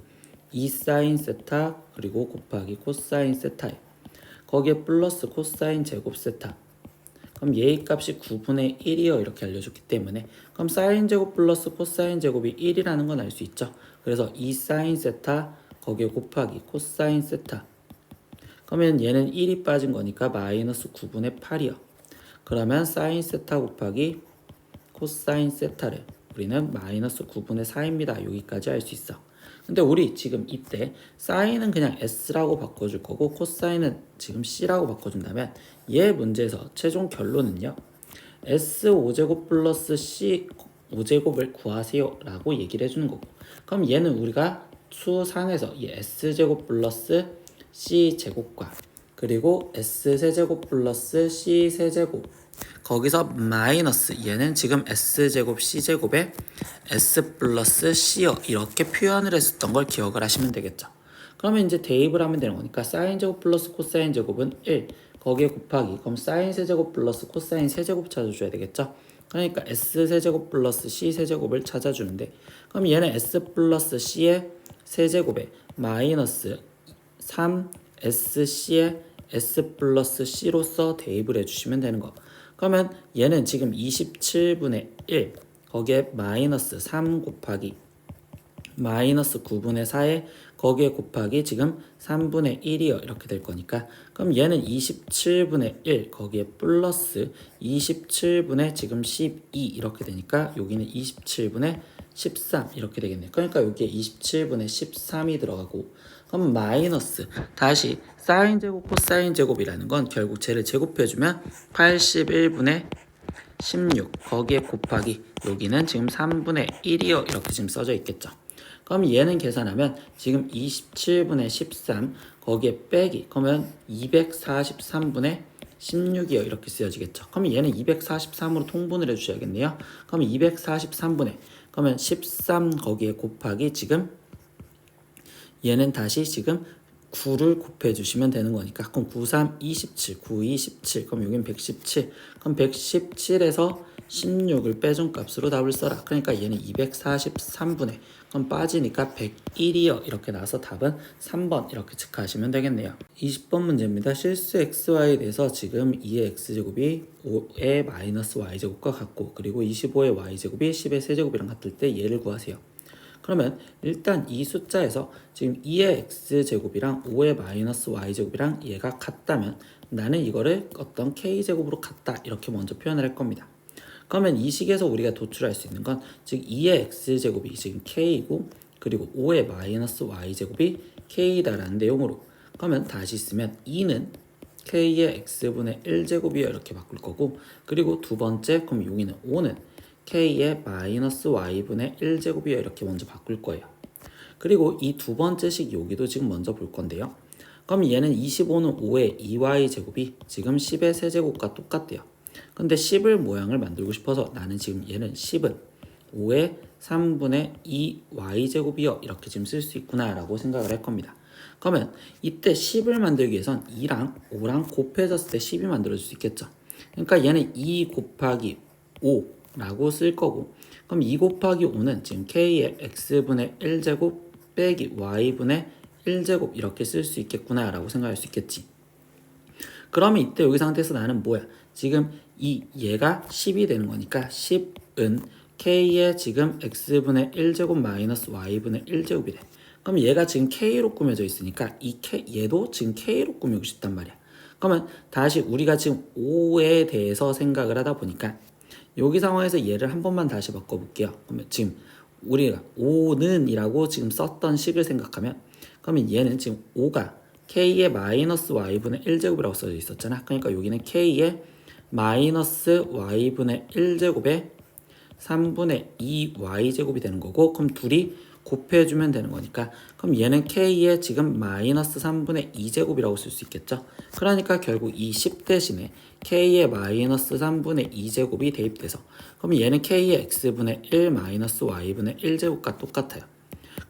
2 사인 세타 그리고 곱하기 코사인 세타 거기에 플러스 코사인 제곱 세타. 그럼 얘의 값이 9분의 1이요 이렇게 알려줬기 때문에 그럼 사인 제곱 플러스 코사인 제곱이 1이라는 건 알 수 있죠. 그래서 2 사인 세타 거기에 곱하기 코사인 세타. 그러면 얘는 1이 빠진 거니까 마이너스 9분의 8이요. 그러면 사인 세타 곱하기 코사인 세타를 우리는 마이너스 9분의 4입니다. 여기까지 할 수 있어. 근데 우리 지금 이때 사인은 그냥 S라고 바꿔줄 거고 코사인은 지금 C라고 바꿔준다면 얘 문제에서 최종 결론은요. S 5제곱 플러스 C 5제곱을 구하세요 라고 얘기를 해주는 거고 그럼 얘는 우리가 수상에서 이 S제곱 플러스 C제곱과 그리고 S세제곱 플러스 C세제곱 거기서 마이너스 얘는 지금 S제곱 C제곱에 S 플러스 C요 이렇게 표현을 했었던 걸 기억을 하시면 되겠죠. 그러면 이제 대입을 하면 되는 거니까 사인 제곱 플러스 코사인 제곱은 1 거기에 곱하기 그럼 사인 세제곱 플러스 코사인 세제곱 찾아줘야 되겠죠. 그러니까 S 세제곱 플러스 C 세제곱을 찾아주는데 그럼 얘는 S 플러스 C의 세제곱에 마이너스 3 SC의 S 플러스 C로서 대입을 해주시면 되는 거. 그러면 얘는 지금 27분의 1 거기에 마이너스 3 곱하기 마이너스 9분의 4에 거기에 곱하기 지금 3분의 1이요 이렇게 될 거니까 그럼 얘는 27분의 1 거기에 플러스 27분의 지금 12 이렇게 되니까 여기는 27분의 13 이렇게 되겠네요. 그러니까 여기에 27분의 13이 들어가고 그럼 마이너스 다시 사인 제곱 코사인 제곱이라는 건 결국 쟤를 제곱해주면 81분의 16 거기에 곱하기 여기는 지금 3분의 1이요 이렇게 지금 써져 있겠죠. 그럼 얘는 계산하면 지금 27분의 13 거기에 빼기 그러면 243분의 16이요 이렇게 쓰여지겠죠. 그러면 얘는 243으로 통분을 해주셔야겠네요. 그러면 243분의 그러면 13 거기에 곱하기 지금 얘는 다시 지금 9를 곱해 주시면 되는 거니까 그럼 9, 3, 27, 9, 27 그럼 여긴 117 그럼 117에서 16을 빼준 값으로 답을 써라. 그러니까 얘는 243분의 그럼 빠지니까 101이요 이렇게 나와서 답은 3번 이렇게 체크하시면 되겠네요. 20번 문제입니다. 실수 xy에 대해서 지금 2의 x제곱이 5의 마이너스 y제곱과 같고 그리고 25의 y제곱이 10의 세제곱이랑 같을 때 얘를 구하세요. 그러면 일단 이 숫자에서 지금 2의 x제곱이랑 5의 마이너스 y제곱이랑 얘가 같다면 나는 이거를 어떤 k제곱으로 같다 이렇게 먼저 표현을 할 겁니다. 그러면 이 식에서 우리가 도출할 수 있는 건 즉 2의 x제곱이 지금 k이고 그리고 5의 마이너스 y제곱이 k다라는 내용으로 그러면 다시 쓰면 2는 k의 x분의 1제곱이요 이렇게 바꿀 거고 그리고 두 번째 그럼 여기는 5는 k의 마이너스 y분의 1제곱이요 이렇게 먼저 바꿀 거예요. 그리고 이 두 번째 식 여기도 지금 먼저 볼 건데요. 그럼 얘는 25는 5의 2y제곱이 지금 10의 세제곱과 똑같대요. 근데 10을 모양을 만들고 싶어서 나는 지금 얘는 10은 5의 3분의 2y제곱이요 이렇게 지금 쓸 수 있구나 라고 생각을 할 겁니다. 그러면 이때 10을 만들기 위해선 2랑 5랑 곱해졌을 때 10이 만들어질 수 있겠죠. 그러니까 얘는 2 곱하기 5 라고 쓸 거고 그럼 2 곱하기 5는 지금 k의 x분의 1제곱 빼기 y분의 1제곱 이렇게 쓸 수 있겠구나 라고 생각할 수 있겠지. 그러면 이때 여기 상태에서 나는 뭐야 지금 얘가 10이 되는 거니까 10은 k의 지금 x분의 1제곱 마이너스 y분의 1제곱이래. 그럼 얘가 지금 k로 꾸며져 있으니까 얘도 지금 k로 꾸미고 싶단 말이야. 그러면 다시 우리가 지금 5에 대해서 생각을 하다 보니까 여기 상황에서 얘를 한 번만 다시 바꿔볼게요. 그러면 지금 우리가 5는 이라고 지금 썼던 식을 생각하면 그러면 얘는 지금 5가 k의 마이너스 y분의 1제곱이라고 써져 있었잖아. 그러니까 여기는 k의 마이너스 y분의 1제곱에 3분의 2y제곱이 되는 거고 그럼 둘이 곱해주면 되는 거니까 그럼 얘는 k의 지금 마이너스 3분의 2제곱이라고 쓸 수 있겠죠. 그러니까 결국 이 10 대신에 k의 마이너스 3분의 2제곱이 대입돼서 그럼 얘는 k의 x분의 1 마이너스 y분의 1제곱과 똑같아요.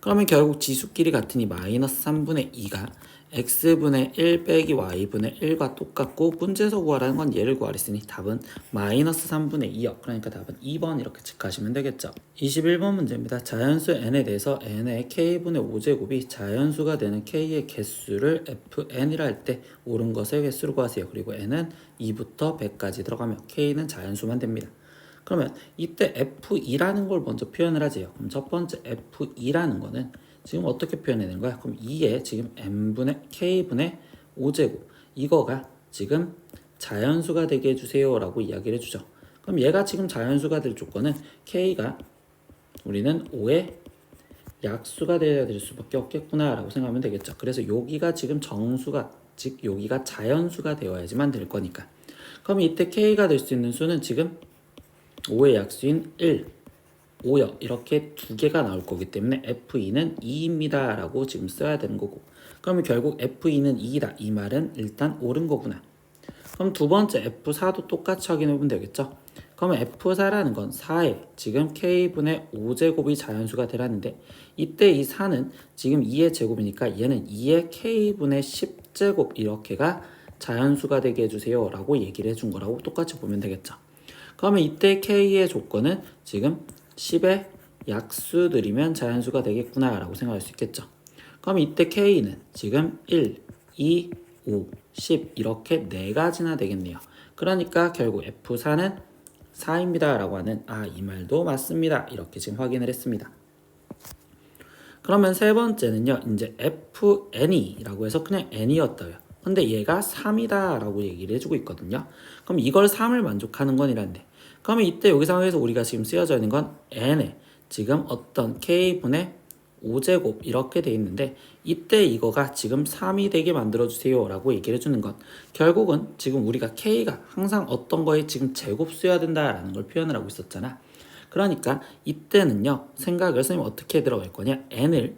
그러면 결국 지수끼리 같으니 마이너스 3분의 2가 x분의 1 빼기 y분의 1과 똑같고 문제에서 구하라는 건 얘를 구하랬으니 답은 마이너스 3분의 2요. 그러니까 답은 2번 이렇게 체크하시면 되겠죠. 21번 문제입니다. 자연수 n에 대해서 n의 k분의 5제곱이 자연수가 되는 k의 개수를 fn이라 할 때 옳은 것의 개수를 구하세요. 그리고 n은 2부터 100까지 들어가며 k는 자연수만 됩니다. 그러면 이때 f2라는 걸 먼저 표현을 하세요. 그럼 첫 번째 f2라는 거는 지금 어떻게 표현해낸 거야? 그럼 2에 지금 n분의 k분의 5제곱 이거가 지금 자연수가 되게 해주세요 라고 이야기를 해주죠. 그럼 얘가 지금 자연수가 될 조건은 k가 우리는 5의 약수가 되어야 될 수밖에 없겠구나 라고 생각하면 되겠죠. 그래서 여기가 지금 정수가 즉 여기가 자연수가 되어야지만 될 거니까 그럼 이때 k가 될 수 있는 수는 지금 5의 약수인 1, 5요. 이렇게 두 개가 나올 거기 때문에 F2는 2입니다. 라고 지금 써야 되는 거고 그러면 결국 F2는 2이다. 이 말은 일단 옳은 거구나. 그럼 두 번째 F4도 똑같이 확인해 보면 되겠죠. 그러면 F4라는 건 4에 지금 K분의 5제곱이 자연수가 되라는데 이때 이 4는 지금 2의 제곱이니까 얘는 2의 K분의 10제곱 이렇게가 자연수가 되게 해주세요. 라고 얘기를 해준 거라고 똑같이 보면 되겠죠. 그러면 이때 K의 조건은 지금 10의 약수들이면 자연수가 되겠구나 라고 생각할 수 있겠죠. 그럼 이때 K는 지금 1, 2, 5, 10 이렇게 4가지나 되겠네요. 그러니까 결국 F4는 4입니다 라고 하는 이 말도 맞습니다. 이렇게 지금 확인을 했습니다. 그러면 세 번째는요. 이제 FN이라고 해서 그냥 N이었다요. 근데 얘가 3이다 라고 얘기를 해주고 있거든요. 그럼 이걸 3을 만족하는 건이라는데 그러면 이때 여기 상황에서 우리가 지금 쓰여져 있는 건 n에 지금 어떤 k분의 5제곱 이렇게 돼 있는데 이때 이거가 지금 3이 되게 만들어주세요 라고 얘기를 해주는 건 결국은 지금 우리가 k가 항상 어떤 거에 지금 제곱수여야 된다라는 걸 표현을 하고 있었잖아. 그러니까 이때는요 생각을 선생님 어떻게 들어갈 거냐 n을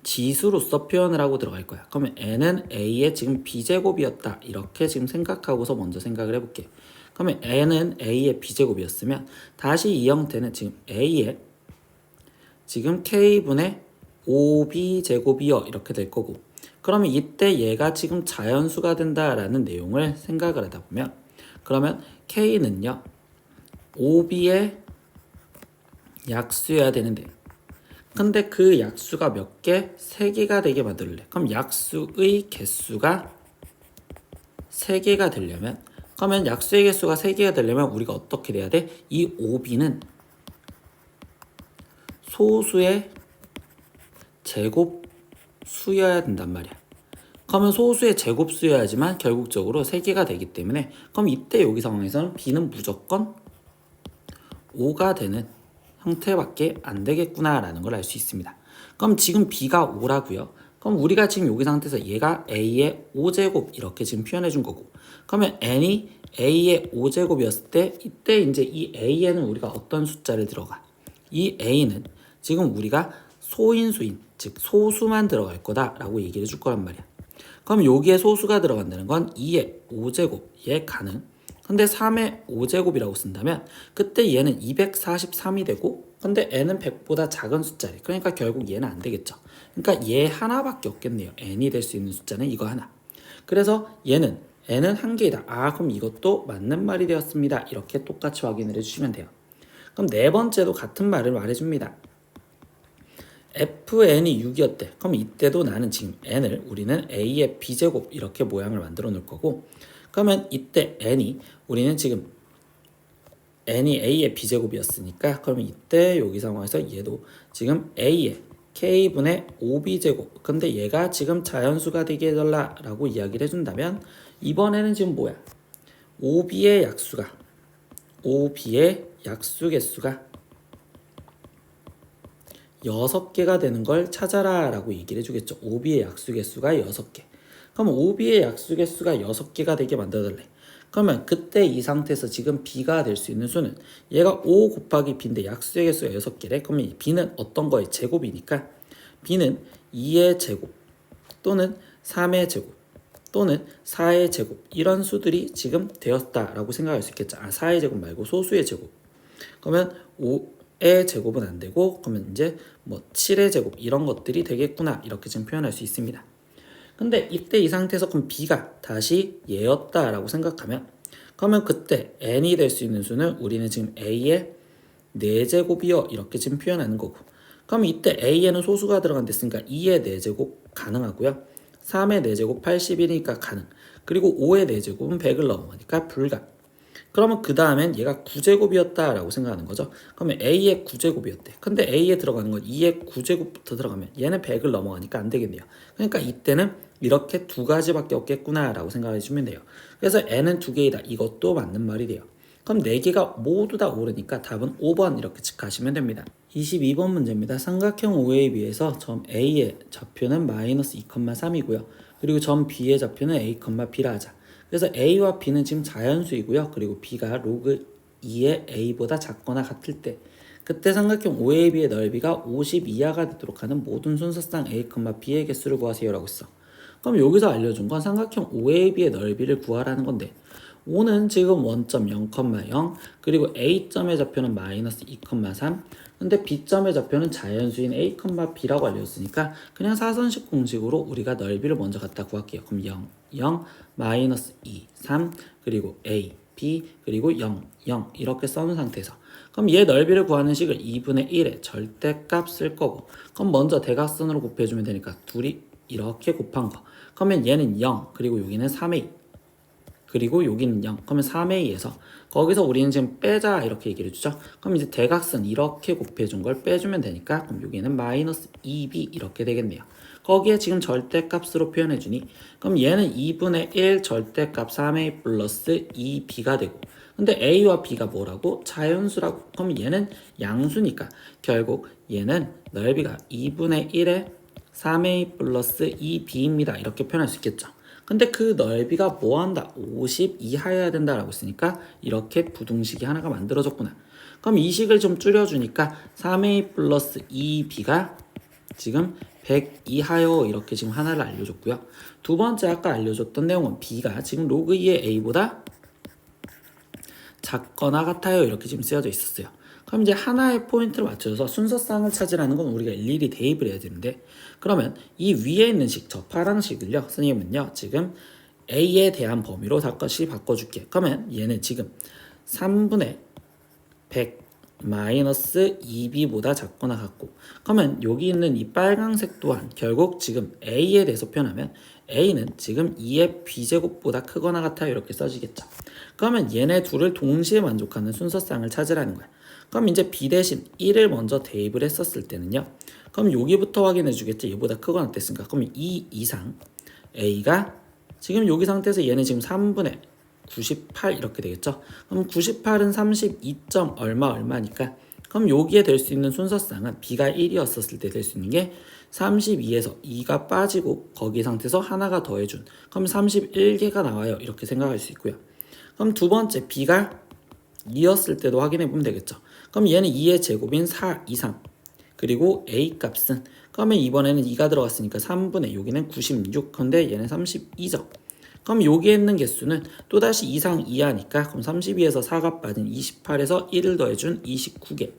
지수로서 표현을 하고 들어갈 거야. 그러면 n은 a의 지금 b제곱이었다 이렇게 지금 생각하고서 먼저 생각을 해볼게. 그러면 n은 a의 b제곱이었으면 다시 이 형태는 지금 a의 지금 k분의 5b제곱이요 이렇게 될 거고 그러면 이때 얘가 지금 자연수가 된다라는 내용을 생각을 하다 보면 그러면 k는요 5b의 약수여야 되는데 근데 그 약수가 몇 개? 3개가 되게 만들래. 그럼 약수의 개수가 3개가 되려면 그러면 약수의 개수가 3개가 되려면 우리가 어떻게 돼야 돼? 이 5b는 소수의 제곱수여야 된단 말이야. 그러면 소수의 제곱수여야지만 결국적으로 3개가 되기 때문에 그럼 이때 여기 상황에서는 b는 무조건 5가 되는 형태밖에 안 되겠구나 라는 걸 알 수 있습니다. 그럼 지금 b가 5라고요. 그럼 우리가 지금 여기 상태에서 얘가 a의 5제곱 이렇게 지금 표현해 준 거고 그러면 n이 a의 5제곱이었을 때 이때 이제 이 a에는 우리가 어떤 숫자를 들어가? 이 a는 지금 우리가 소인수인 즉 소수만 들어갈 거다 라고 얘기를 해줄 거란 말이야. 그럼 여기에 소수가 들어간다는 건 2의 5제곱에 가능 근데 3의 5제곱이라고 쓴다면 그때 얘는 243이 되고 근데 n은 100보다 작은 숫자래. 그러니까 결국 얘는 안 되겠죠. 그러니까 얘 하나밖에 없겠네요. n이 될 수 있는 숫자는 이거 하나. 그래서 얘는 n은 한 개이다. 그럼 이것도 맞는 말이 되었습니다. 이렇게 똑같이 확인을 해주시면 돼요. 그럼 네 번째도 같은 말을 말해줍니다. fn이 6이었대. 그럼 이때도 나는 지금 n을 우리는 a의 b제곱 이렇게 모양을 만들어 놓을 거고 그러면 이때 n이 우리는 지금 n이 a의 b제곱이었으니까 그러면 이때 여기 상황에서 얘도 지금 a의 k분의 5b제곱 근데 얘가 지금 자연수가 되게 해달라 라고 이야기를 해준다면 이번에는 지금 뭐야 5b의 약수 개수가 6개가 되는 걸 찾아라 라고 얘기를 해주겠죠. 5b의 약수 개수가 6개 그럼 5b의 약수 개수가 6개가 되게 만들어달래. 그러면 그때 이 상태에서 지금 b가 될 수 있는 수는 얘가 5 곱하기 b인데 약수의 개수가 6개래. 그러면 이 b는 어떤 거의 제곱이니까 b는 2의 제곱 또는 3의 제곱 또는 4의 제곱 이런 수들이 지금 되었다라고 생각할 수 있겠죠. 4의 제곱 말고 소수의 제곱. 그러면 5의 제곱은 안 되고 그러면 이제 뭐 7의 제곱 이런 것들이 되겠구나 이렇게 지금 표현할 수 있습니다. 근데 이때 이 상태에서 그럼 b가 다시 얘였다라고 생각하면 그러면 그때 n이 될 수 있는 수는 우리는 지금 a의 4제곱이요 이렇게 지금 표현하는 거고 그럼 이때 a에는 소수가 들어간댔으니까 2의 4제곱 가능하고요. 3의 4제곱 80이니까 가능. 그리고 5의 4제곱은 100을 넘어가니까 불가. 그러면 그 다음엔 얘가 9제곱이었다라고 생각하는 거죠. 그러면 a의 9제곱이었대. 근데 a에 들어가는 건 2의 9제곱부터 들어가면 얘는 100을 넘어가니까 안 되겠네요. 그러니까 이때는 이렇게 두 가지밖에 없겠구나라고 생각해 주면 돼요. 그래서 n은 2개이다. 이것도 맞는 말이 돼요. 그럼 4개가 모두 다 오르니까 답은 5번 이렇게 가시면 됩니다. 22번 문제입니다. 삼각형 OAB에서 점 A의 좌표는 마이너스 2,3이고요. 그리고 점 B의 좌표는 A, B라 하자. 그래서 A와 B는 지금 자연수이고요. 그리고 B가 로그 2의 A보다 작거나 같을 때 그때 삼각형 OAB의 넓이가 50 이하가 되도록 하는 모든 순서상 A, B의 개수를 구하세요라고 했어. 그럼 여기서 알려준 건 삼각형 OAB의 넓이를 구하라는 건데 5는 지금 원점 0,0 그리고 A점의 좌표는 마이너스 2,3 근데 B점의 좌표는 자연수인 A, B라고 알려줬으니까 그냥 사선식 공식으로 우리가 넓이를 먼저 갖다 구할게요. 그럼 0, 0, 마이너스 2, 3 그리고 A, B 그리고 0, 0 이렇게 써놓은 상태에서 그럼 얘 넓이를 구하는 식을 2분의 1의 절대값 쓸 거고 그럼 먼저 대각선으로 곱해주면 되니까 둘이 이렇게 곱한 거 그러면 얘는 0 그리고 여기는 3A 그리고 여기는 0 그러면 3A에서 거기서 우리는 지금 빼자 이렇게 얘기를 해주죠. 그럼 이제 대각선 이렇게 곱해준 걸 빼주면 되니까 그럼 여기는 마이너스 2B 이렇게 되겠네요. 거기에 지금 절대값으로 표현해주니 그럼 얘는 2분의 1 절대값 3A 플러스 2B가 되고 근데 A와 B가 뭐라고? 자연수라고. 그럼 얘는 양수니까 결국 얘는 넓이가 2분의 1의 3A 플러스 2B입니다. 이렇게 표현할 수 있겠죠. 근데 그 넓이가 뭐한다? 50 이하여야 된다라고 했으니까 이렇게 부등식이 하나가 만들어졌구나. 그럼 이 식을 좀 줄여주니까 3A 플러스 2B가 지금 100 이하여 이렇게 지금 하나를 알려줬고요. 두 번째 아까 알려줬던 내용은 B가 지금 로그 2의 A보다 작거나 같아요 이렇게 지금 쓰여져 있었어요. 그럼 이제 하나의 포인트를 맞춰서 순서쌍을 찾으라는 건 우리가 일일이 대입을 해야 되는데 그러면 이 위에 있는 식, 저 파란 식을요 선생님은요 지금 A에 대한 범위로 다시 바꿔줄게. 그러면 얘는 지금 3분의 100 마이너스 2B보다 작거나 같고 그러면 여기 있는 이 빨강색 또한 결국 지금 A에 대해서 표현하면 A는 지금 2의 B제곱보다 크거나 같아요 이렇게 써지겠죠. 그러면 얘네 둘을 동시에 만족하는 순서쌍을 찾으라는 거야. 그럼 이제 B 대신 1을 먼저 대입을 했었을 때는요. 그럼 여기부터 확인해 주겠지. 얘보다 크거나 같았으니까. 그럼 2 이상 A가 지금 여기 상태에서 얘는 지금 3분의 98 이렇게 되겠죠. 그럼 98은 32. 얼마니까 그럼 여기에 될 수 있는 순서쌍은 B가 1이었을 때 될 수 있는 게 32에서 2가 빠지고 거기 상태에서 하나가 더해준 그럼 31개가 나와요. 이렇게 생각할 수 있고요. 그럼 두 번째 B가 2였을 때도 확인해 보면 되겠죠. 그럼 얘는 2의 제곱인 4 이상 그리고 A 값은 그러면 이번에는 2가 들어갔으니까 3분의 여기는 96 근데 얘는 32죠. 그럼 여기에 있는 개수는 또다시 이상 이하니까 그럼 32에서 4가 빠진 28에서 1을 더해준 29개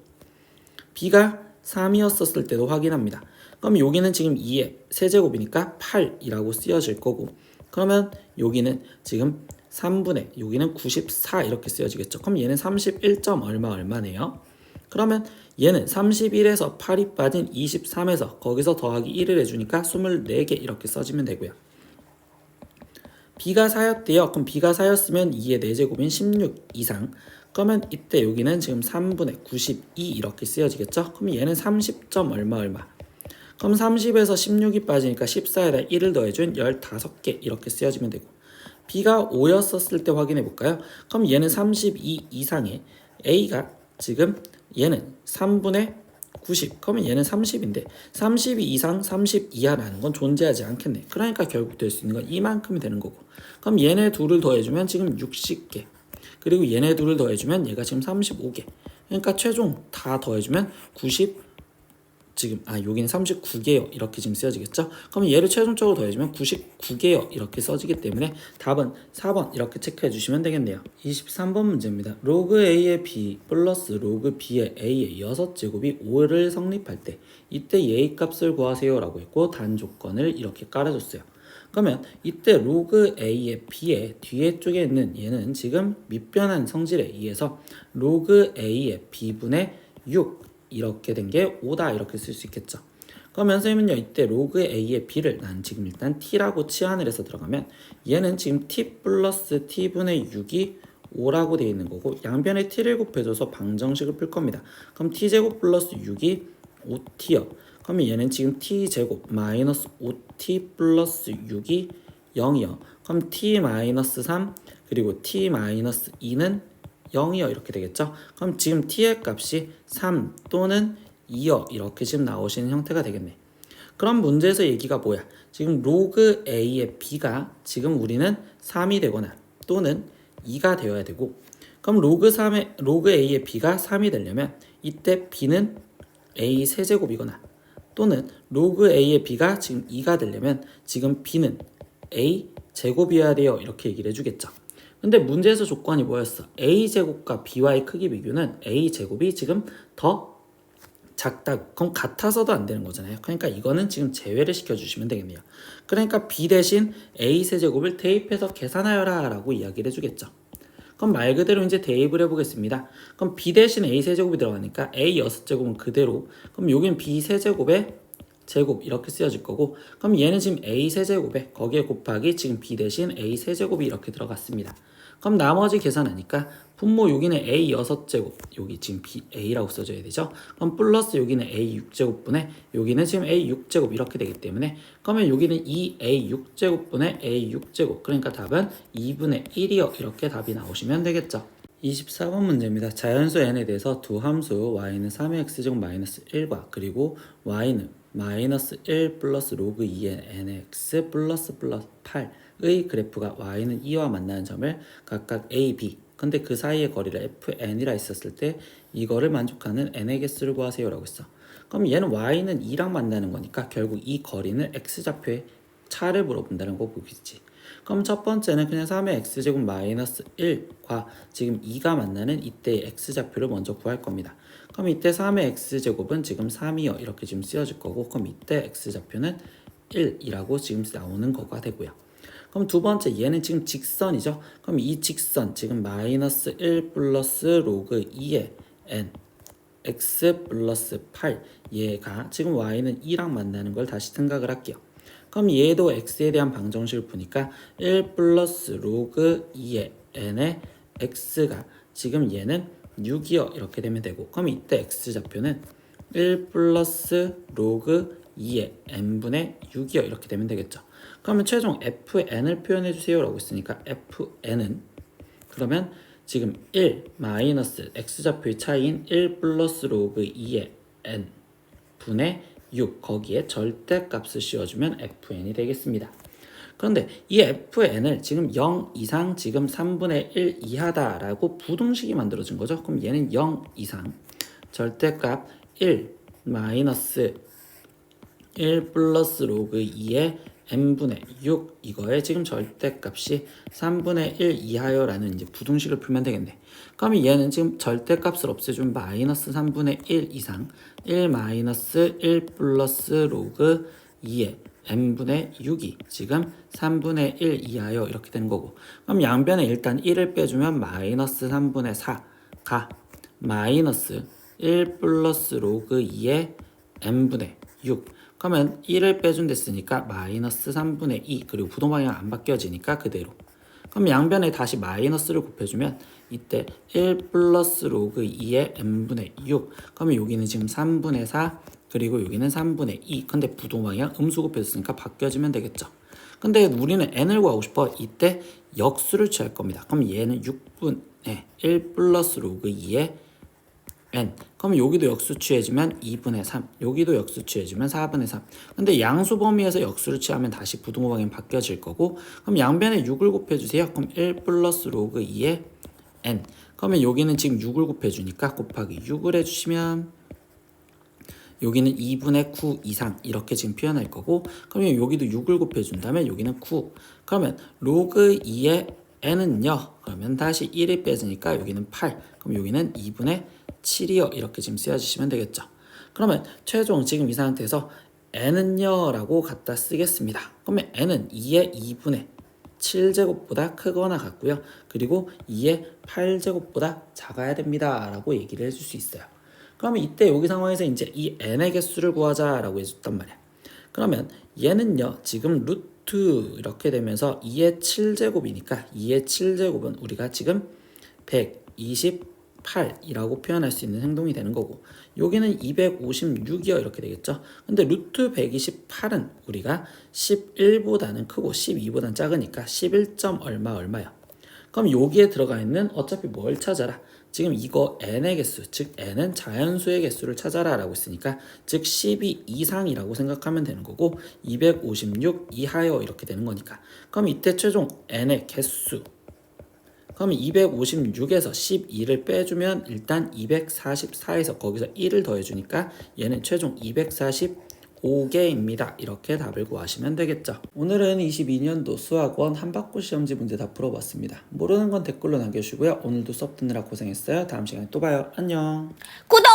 B가 3이었을 때도 확인합니다. 그럼 여기는 지금 2의 세제곱이니까 8이라고 쓰여질 거고 그러면 여기는 지금 3분의 여기는 94 이렇게 쓰여지겠죠. 그럼 얘는 31. 얼마네요. 그러면 얘는 31에서 8이 빠진 23에서 거기서 더하기 1을 해주니까 24개 이렇게 써지면 되고요. B가 4였대요. 그럼 B가 4였으면 2의 4제곱인 16 이상 그러면 이때 여기는 지금 3분의 92 이렇게 쓰여지겠죠. 그럼 얘는 30. 얼마 그럼 30에서 16이 빠지니까 14에다 1을 더해준 15개 이렇게 쓰여지면 되고 B가 5였었을 때 확인해 볼까요? 그럼 얘는 32 이상에 A가 지금 얘는 3분의 90. 그러면 얘는 30인데 32 이상 30 이하라는 건 존재하지 않겠네. 그러니까 결국 될 수 있는 건 이만큼이 되는 거고. 그럼 얘네 둘을 더해주면 지금 60개. 그리고 얘네 둘을 더해주면 얘가 지금 35개. 그러니까 최종 다 더해주면 90. 지금 여기는 39개요 이렇게 지금 쓰여지겠죠. 그럼 얘를 최종적으로 더해주면 99개요 이렇게 써지기 때문에 답은 4번 이렇게 체크해 주시면 되겠네요. 23번 문제입니다. 로그 a의 b 플러스 로그 b의 a의 6제곱이 5를 성립할 때 이때 a 값을 구하세요 라고 했고 단조건을 이렇게 깔아줬어요. 그러면 이때 로그 a의 b의 뒤에 쪽에 있는 얘는 지금 밑변한 성질에 의해서 로그 a의 b분의 6 이렇게 된 게 5다 이렇게 쓸 수 있겠죠. 그러면 선생님은요 이때 로그 a의 b를 난 지금 일단 t라고 치환을 해서 들어가면 얘는 지금 t 플러스 t분의 6이 5라고 되어 있는 거고 양변에 t를 곱해줘서 방정식을 풀 겁니다. 그럼 t제곱 플러스 6이 5t요. 그러면 얘는 지금 t제곱 마이너스 5t 플러스 6이 0이요. 그럼 t 마이너스 3 그리고 t 마이너스 2는 0이요 이렇게 되겠죠. 그럼 지금 t의 값이 3 또는 2요 이렇게 지금 나오시는 형태가 되겠네. 그럼 문제에서 얘기가 뭐야? 지금 로그 a의 b가 지금 우리는 3이 되거나 또는 2가 되어야 되고 그럼 로그 a의 b가 3이 되려면 이때 b는 a 세제곱이거나 또는 로그 a의 b가 지금 2가 되려면 지금 b는 a 제곱이어야 돼요 이렇게 얘기를 해주겠죠. 근데 문제에서 조건이 뭐였어? a제곱과 b와의 크기 비교는 a제곱이 지금 더 작다. 그럼 같아서도 안 되는 거잖아요. 그러니까 이거는 지금 제외를 시켜주시면 되겠네요. 그러니까 b 대신 a 세제곱을 대입해서 계산하여라 라고 이야기를 해주겠죠. 그럼 말 그대로 이제 대입을 해보겠습니다. 그럼 b 대신 a 세제곱이 들어가니까 a 6제곱은 그대로 그럼 여긴 b 세제곱에 제곱 이렇게 쓰여질 거고 그럼 얘는 지금 a 세제곱에 거기에 곱하기 지금 b 대신 a 세제곱이 이렇게 들어갔습니다. 그럼 나머지 계산하니까 분모 여기는 a 6제곱 여기 지금 b a라고 써줘야 되죠. 그럼 플러스 여기는 a 6제곱분에 여기는 지금 a 6제곱 이렇게 되기 때문에 그러면 여기는 2a 6제곱분에 a 6제곱 그러니까 답은 2분의 1이요 이렇게 답이 나오시면 되겠죠. 24번 문제입니다. 자연수 n에 대해서 두 함수 y는 3의 x제곱 마이너스 1과 그리고 y는 마이너스 1 플러스 로그 2의 nx 플러스 8의 그래프가 y는 2와 만나는 점을 각각 a, b 근데 그 사이의 거리를 fn이라 했었을 때 이거를 만족하는 n의 개수를 구하세요 라고 했어. 그럼 얘는 y는 2랑 만나는 거니까 결국 이 거리는 x좌표의 차를 물어본다는 거 보겠지. 그럼 첫 번째는 그냥 3의 x제곱 마이너스 1과 지금 2가 만나는 이때의 x좌표를 먼저 구할 겁니다. 그럼 이때 3의 x제곱은 지금 3이요 이렇게 지금 쓰여질 거고 그럼 이때 x좌표는 1이라고 지금 나오는 거가 되고요. 그럼 두 번째 얘는 지금 직선이죠. 그럼 이 직선 지금 마이너스 1 플러스 로그 2의 n x 플러스 8 얘가 지금 y는 2랑 만나는 걸 다시 생각을 할게요. 그럼 얘도 x에 대한 방정식을 푸니까 1 플러스 로그 2의 n의 x가 지금 얘는 6이요 이렇게 되면 되고 그럼 이때 x좌표는 1 플러스 로그 2의 n분의 6이요 이렇게 되면 되겠죠. 그러면 최종 fn을 표현해 주세요 라고 했으니까 fn은 그러면 지금 1 마이너스 x좌표의 차이인 1 플러스 로그 2의 n 분의 6 거기에 절대값을 씌워주면 fn이 되겠습니다. 그런데 이 fn을 지금 0 이상 지금 3분의 1 이하다라고 부등식이 만들어진 거죠. 그럼 얘는 0 이상 절대값 1 마이너스 1 플러스 로그 2의 n분의 6 이거에 지금 절대값이 3분의 1 이하여라는 이제 부등식을 풀면 되겠네. 그러면 얘는 지금 절대값을 없애주면 마이너스 3분의 1 이상 1 마이너스 1 플러스 로그 2의 n분의 6이 지금 3분의 1 이하여 이렇게 되는 거고 그럼 양변에 일단 1을 빼주면 마이너스 3분의 4가 마이너스 1 플러스 로그 2의 n분의 6 그러면 1을 빼준 됐으니까 마이너스 3분의 2 그리고 부동방향 안 바뀌어지니까 그대로 그럼 양변에 다시 마이너스를 곱해주면 이때 1 플러스 로그 2의 n분의 6 그러면 여기는 지금 3분의 4 그리고 여기는 3분의 2 근데 부동방향 음수 곱해줬으니까 바뀌어지면 되겠죠. 근데 우리는 n을 구하고 싶어 이때 역수를 취할 겁니다. 그럼 얘는 6분의 1 플러스 로그 2의 n. 그럼 여기도 역수 취해주면 2분의 3, 여기도 역수 취해주면 4분의 3. 근데 양수 범위에서 역수를 취하면 다시 부등호방향 바뀌어질 거고, 그럼 양변에 6을 곱해주세요. 그럼 1 플러스 로그 2의 n. 그러면 여기는 지금 6을 곱해주니까 곱하기 6을 해주시면 여기는 2분의 9 이상 이렇게 지금 표현할 거고, 그러면 여기도 6을 곱해준다면 여기는 9. 그러면 로그 2의 n은요, 그러면 다시 1이 빼지니까 여기는 8. 그럼 여기는 2분의 7이요. 이렇게 지금 쓰여주시면 되겠죠. 그러면 최종 지금 이 상태에서 n은요 라고 갖다 쓰겠습니다. 그러면 n은 2의 2분의 7제곱보다 크거나 같고요. 그리고 2의 8제곱보다 작아야 됩니다 라고 얘기를 해줄 수 있어요. 그러면 이때 여기 상황에서 이제 이 n의 개수를 구하자라고 해줬단 말이야. 그러면 얘는요, 지금 루트 이렇게 되면서 2의 7제곱이니까 2의 7제곱은 우리가 지금 128이라고 표현할 수 있는 행동이 되는 거고, 여기는 256이요 이렇게 되겠죠. 근데 루트 128은 우리가 11보다는 크고 12보다는 작으니까 11점 얼마요. 그럼 여기에 들어가 있는 어차피 뭘 찾아라? 지금 이거 n의 개수, 즉 n은 자연수의 개수를 찾아라 라고 했으니까 즉 12 이상이라고 생각하면 되는 거고 256 이하여 이렇게 되는 거니까, 그럼 이때 최종 n의 개수, 그러면 256에서 12를 빼주면 일단 244에서 거기서 1을 더해주니까 얘는 최종 245개입니다. 이렇게 답을 구하시면 되겠죠. 오늘은 22년도 수학원 한바퀴 시험지 문제 다 풀어봤습니다. 모르는 건 댓글로 남겨주시고요. 오늘도 수업 듣느라 고생했어요. 다음 시간에 또 봐요. 안녕. 구독!